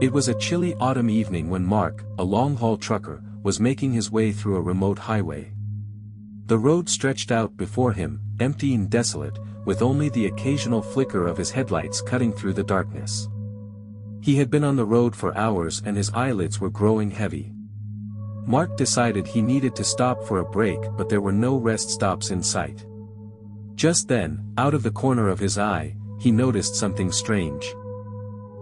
It was a chilly autumn evening when Mark, a long-haul trucker, was making his way through a remote highway. The road stretched out before him, empty and desolate, with only the occasional flicker of his headlights cutting through the darkness. He had been on the road for hours and his eyelids were growing heavy. Mark decided he needed to stop for a break, but there were no rest stops in sight. Just then, out of the corner of his eye, he noticed something strange.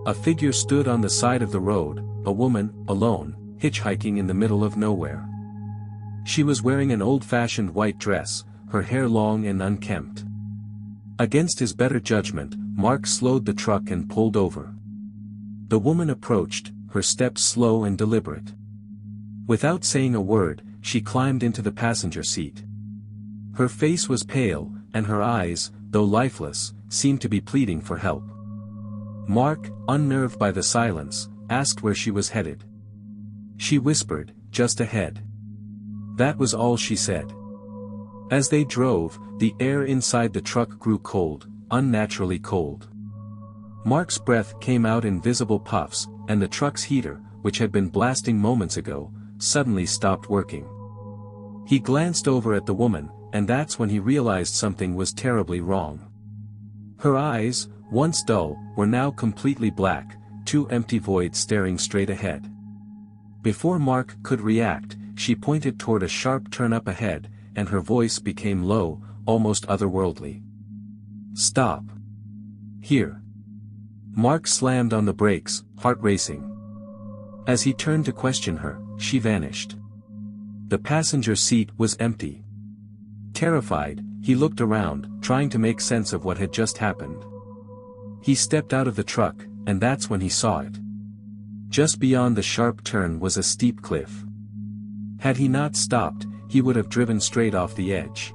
A figure stood on the side of the road, a woman, alone, hitchhiking in the middle of nowhere. She was wearing an old-fashioned white dress, her hair long and unkempt. Against his better judgment, Mark slowed the truck and pulled over. The woman approached, her steps slow and deliberate. Without saying a word, she climbed into the passenger seat. Her face was pale, and her eyes, though lifeless, seemed to be pleading for help. Mark, unnerved by the silence, asked where she was headed. She whispered, "Just ahead." That was all she said. As they drove, the air inside the truck grew cold, unnaturally cold. Mark's breath came out in visible puffs, and the truck's heater, which had been blasting moments ago, suddenly stopped working. He glanced over at the woman, and that's when he realized something was terribly wrong. Her eyes, once dull, were now completely black, two empty voids staring straight ahead. Before Mark could react, she pointed toward a sharp turn up ahead, and her voice became low, almost otherworldly. "Stop. Here." Mark slammed on the brakes, heart racing. As he turned to question her, she vanished. The passenger seat was empty. Terrified, he looked around, trying to make sense of what had just happened. He stepped out of the truck, and that's when he saw it. Just beyond the sharp turn was a steep cliff. Had he not stopped, he would have driven straight off the edge.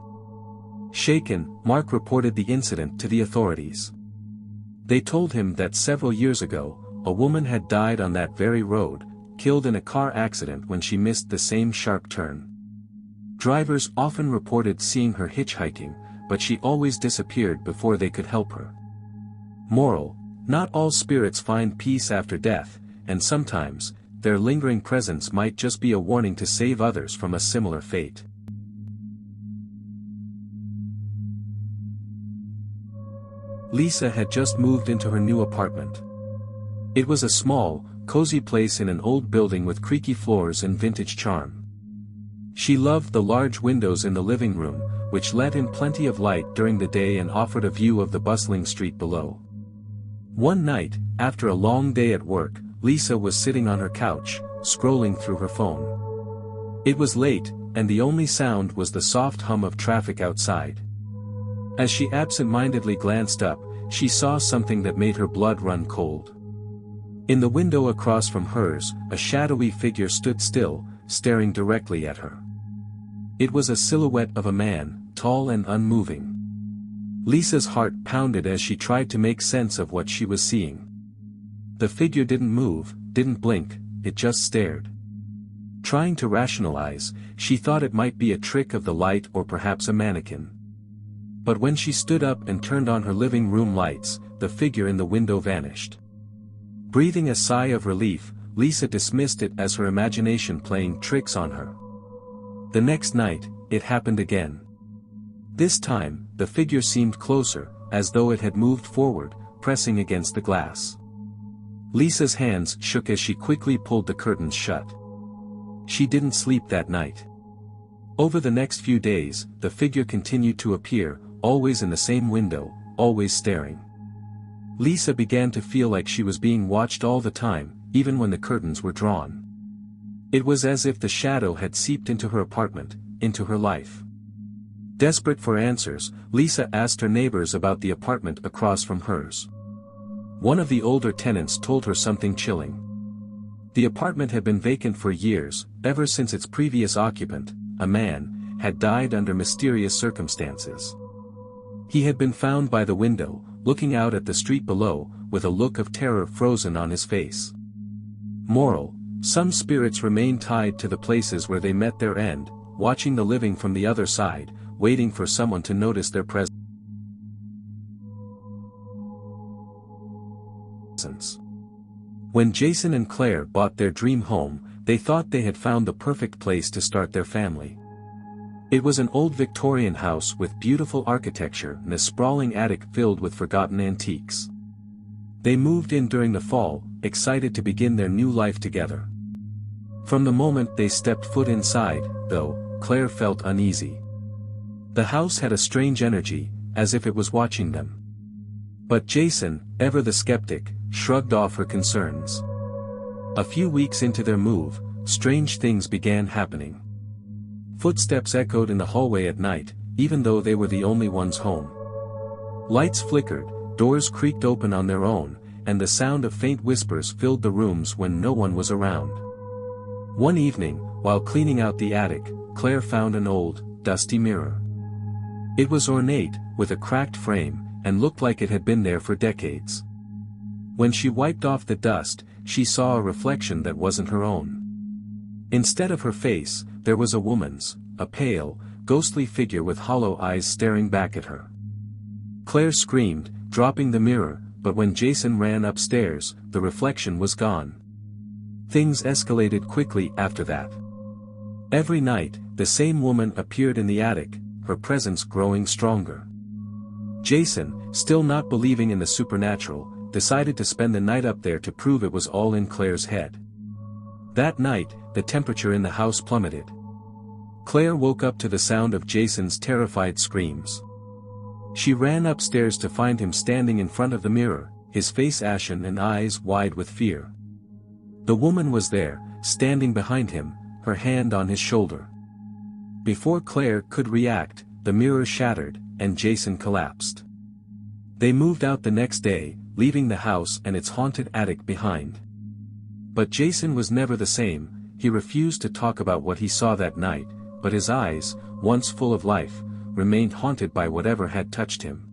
Shaken, Mark reported the incident to the authorities. They told him that several years ago, a woman had died on that very road, killed in a car accident when she missed the same sharp turn. Drivers often reported seeing her hitchhiking, but she always disappeared before they could help her. Moral: not all spirits find peace after death, and sometimes, their lingering presence might just be a warning to save others from a similar fate. Lisa had just moved into her new apartment. It was a small, cozy place in an old building with creaky floors and vintage charm. She loved the large windows in the living room, which let in plenty of light during the day and offered a view of the bustling street below. One night, after a long day at work, Lisa was sitting on her couch, scrolling through her phone. It was late, and the only sound was the soft hum of traffic outside. As she absent-mindedly glanced up, she saw something that made her blood run cold. In the window across from hers, a shadowy figure stood still, staring directly at her. It was a silhouette of a man, tall and unmoving. Lisa's heart pounded as she tried to make sense of what she was seeing. The figure didn't move, didn't blink, it just stared. Trying to rationalize, she thought it might be a trick of the light or perhaps a mannequin. But when she stood up and turned on her living room lights, the figure in the window vanished. Breathing a sigh of relief, Lisa dismissed it as her imagination playing tricks on her. The next night, it happened again. This time, the figure seemed closer, as though it had moved forward, pressing against the glass. Lisa's hands shook as she quickly pulled the curtains shut. She didn't sleep that night. Over the next few days, the figure continued to appear, always in the same window, always staring. Lisa began to feel like she was being watched all the time, even when the curtains were drawn. It was as if the shadow had seeped into her apartment, into her life. Desperate for answers, Lisa asked her neighbors about the apartment across from hers. One of the older tenants told her something chilling. The apartment had been vacant for years, ever since its previous occupant, a man, had died under mysterious circumstances. He had been found by the window, looking out at the street below, with a look of terror frozen on his face. Moral: some spirits remain tied to the places where they met their end, watching the living from the other side, waiting for someone to notice their presence. When Jason and Claire bought their dream home, they thought they had found the perfect place to start their family. It was an old Victorian house with beautiful architecture and a sprawling attic filled with forgotten antiques. They moved in during the fall, excited to begin their new life together. From the moment they stepped foot inside, though, Claire felt uneasy. The house had a strange energy, as if it was watching them. But Jason, ever the skeptic, shrugged off her concerns. A few weeks into their move, strange things began happening. Footsteps echoed in the hallway at night, even though they were the only ones home. Lights flickered, doors creaked open on their own, and the sound of faint whispers filled the rooms when no one was around. One evening, while cleaning out the attic, Claire found an old, dusty mirror. It was ornate, with a cracked frame, and looked like it had been there for decades. When she wiped off the dust, she saw a reflection that wasn't her own. Instead of her face, there was a woman's, a pale, ghostly figure with hollow eyes staring back at her. Claire screamed, dropping the mirror, but when Jason ran upstairs, the reflection was gone. Things escalated quickly after that. Every night, the same woman appeared in the attic, her presence growing stronger. Jason, still not believing in the supernatural, decided to spend the night up there to prove it was all in Claire's head. That night, the temperature in the house plummeted. Claire woke up to the sound of Jason's terrified screams. She ran upstairs to find him standing in front of the mirror, his face ashen and eyes wide with fear. The woman was there, standing behind him, her hand on his shoulder. Before Claire could react, the mirror shattered, and Jason collapsed. They moved out the next day, leaving the house and its haunted attic behind. But Jason was never the same. He refused to talk about what he saw that night, but his eyes, once full of life, remained haunted by whatever had touched him.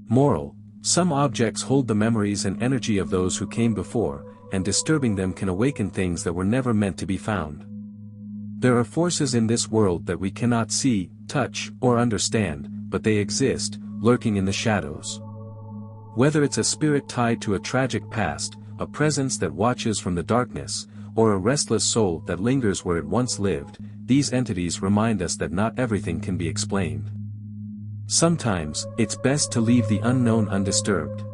Moral: some objects hold the memories and energy of those who came before, and disturbing them can awaken things that were never meant to be found. There are forces in this world that we cannot see, touch, or understand, but they exist, lurking in the shadows. Whether it's a spirit tied to a tragic past, a presence that watches from the darkness, or a restless soul that lingers where it once lived, these entities remind us that not everything can be explained. Sometimes, it's best to leave the unknown undisturbed.